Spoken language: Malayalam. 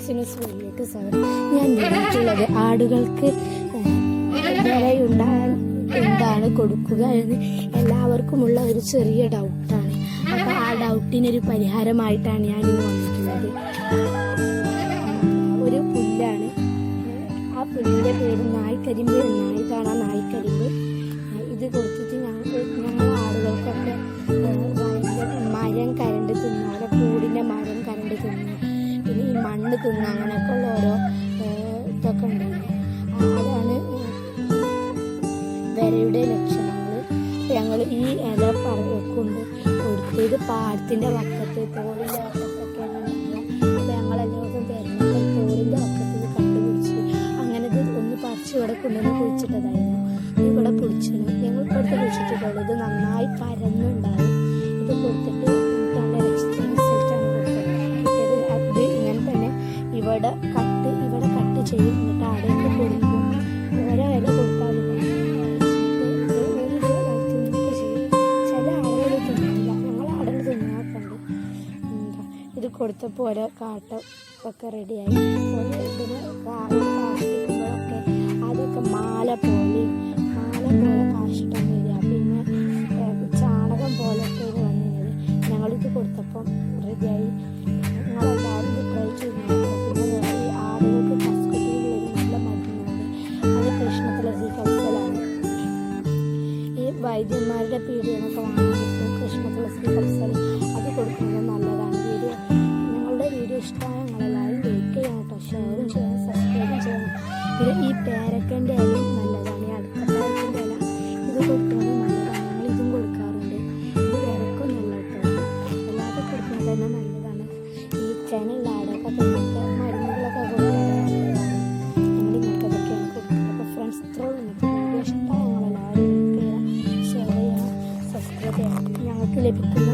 ബിസിനസ് വീട്ടിലേക്ക് സ്വാഗതം. ഞാൻ വന്നിട്ടുള്ളത് ആടുകൾക്ക് വിലയുണ്ടായാൽ എന്താണ് കൊടുക്കുക എന്ന് എല്ലാവർക്കുമുള്ള ഒരു ചെറിയ ഡൗട്ടാണ്. അപ്പോൾ ആ ഡൗട്ടിനൊരു പരിഹാരമായിട്ടാണ് ഞാനിന്ന് വന്നിട്ടുള്ളത്. ഒരു പുല്ലാണ്, ആ പുല്ലിൻ്റെ പേര് നായ്ക്കരിമ്പ് എന്നാണ്. ഇതാണ് ആ നായ്ക്കരിമ്പ്. ഇത് കൊടുത്തിട്ട് ഞങ്ങൾ ആടുകൾക്കൊക്കെ മരം കരണ്ട് തിന്നുക, കൂടിൻ്റെ മരം കരണ്ട് തിന്നുക, പിന്നെ ഈ മണ്ണ് തിന്നുക, അങ്ങനെയൊക്കെ ഉള്ള ഓരോ ഇതൊക്കെ ഉണ്ടായിരുന്നു. അതാണ് വിരയുടെ ലക്ഷണങ്ങൾ. ഞങ്ങൾ ഈ ഇല കൊണ്ട് കൊടുത്തത് പാടത്തിൻ്റെ വക്കത്ത് തോടിൻ്റെ വക്കത്തൊക്കെയാണ് ഉണ്ടാവുക. അപ്പോൾ ഞങ്ങളെല്ലാവർക്കും തിരഞ്ഞപ്പോൾ തോടിൻ്റെ വക്കത്ത് ഇത് കണ്ടുപിടിച്ച് അങ്ങനെ ഇത് ഒന്ന് പറിച്ച് ഇവിടെ കൊണ്ടുവന്ന് കുഴിച്ചിട്ടതായിരുന്നു. ഇവിടെ പൊടിച്ചത് ഞങ്ങൾ ഇപ്പോഴത്തെ കുഴിച്ചിട്ടുള്ളത്. ഇത് നന്നായി പരന്നുണ്ടാവും. ഇത് കൊടുത്തിട്ട് നല്ല റിസൾട്ടാണ് കൊടുത്തത്. അത് ഇങ്ങനെ തന്നെ ഇവിടെ കട്ട് ചെയ്യും. എന്നിട്ട് ആടേക്ക് കൊടുക്കും. ഓരോ ഇല കൊടുത്താൽ ചില ആളുകൾ തിന്നില്ല. ഞങ്ങൾ ആടുകൾ തിന്നാക്കുണ്ട്. ഇത് കൊടുത്തപ്പോൾ ഓരോ കാട്ടം ഒക്കെ റെഡിയായി. ഓരോ ഇതിന് കാഷ്ടിക്കുമ്പോഴൊക്കെ അതൊക്കെ മാല പോലെ കാഷ്ടം വരിക. പിന്നെ ചാണകം പോലൊക്കെ ഇത് വന്നിരുന്നത്. ഞങ്ങളിത് കൊടുത്തപ്പം റെഡിയായി. ഞങ്ങളെല്ലാവരും ഇത് ട്രൈ ചെയ്യുന്നുണ്ട്. പിന്നെ ഈ ആടുകൾക്ക് കസ്കട്ടിയിൽ വരുന്നുള്ള മരുന്നുണ്ട്. അത് കൃഷ്ണ തുളസി കപ്സലാണ്. ഈ വൈദ്യന്മാരുടെ പീടികയൊക്കെ വാങ്ങാൻ കിട്ടും കൃഷ്ണ തുളസി കപ്സൽ. അത് കൊടുക്കുന്നത് നല്ലതാണ്. നിങ്ങളുടെ വീഡിയോ ഇഷ്ടമായ ഞങ്ങളെല്ലാവരും ലൈക്ക് ചെയ്യണം കേട്ടോ, ഷെയറും ചെയ്യണം, സബ്സ്ക്രൈബും ചെയ്യണം. പിന്നെ ഈ പേരക്കൻ്റെ ഇലയും നല്ലതാണ്. ഈ അടുക്കപ്പായത്തിൻ്റെ ഇല ഇത് കൊടുക്കുന്നത് നല്ലതാണ്. ഞങ്ങൾ ഇതും കൊടുക്കാറുണ്ട്. ഇത് വിരക്കൊന്നുമല്ല കേട്ടോ, അല്ലാതെ കൊടുക്കുന്നത് തന്നെ നല്ലതാണ്. ഈ ചെനുള്ള ആടൊക്കെ ഇങ്ങനത്തെ മരുന്നുകളൊക്കെ കൊടുക്കുന്നത് നല്ലതാണ്. ഞങ്ങൾ ഇങ്ങനത്തതൊക്കെയാണ് കൊടുക്കുന്നത്. അപ്പോൾ ഫ്രണ്ട്സ് ഇത്രയും വീഡിയോ ഇഷ്ടമായ ഞങ്ങളെല്ലാവരും ലൈക്ക് ചെയ്യണം, ഷെയർ ചെയ്യണം, സബ്സ്ക്രൈബ് ചെയ്യണം. ഞങ്ങൾക്ക് ലഭിക്കുന്ന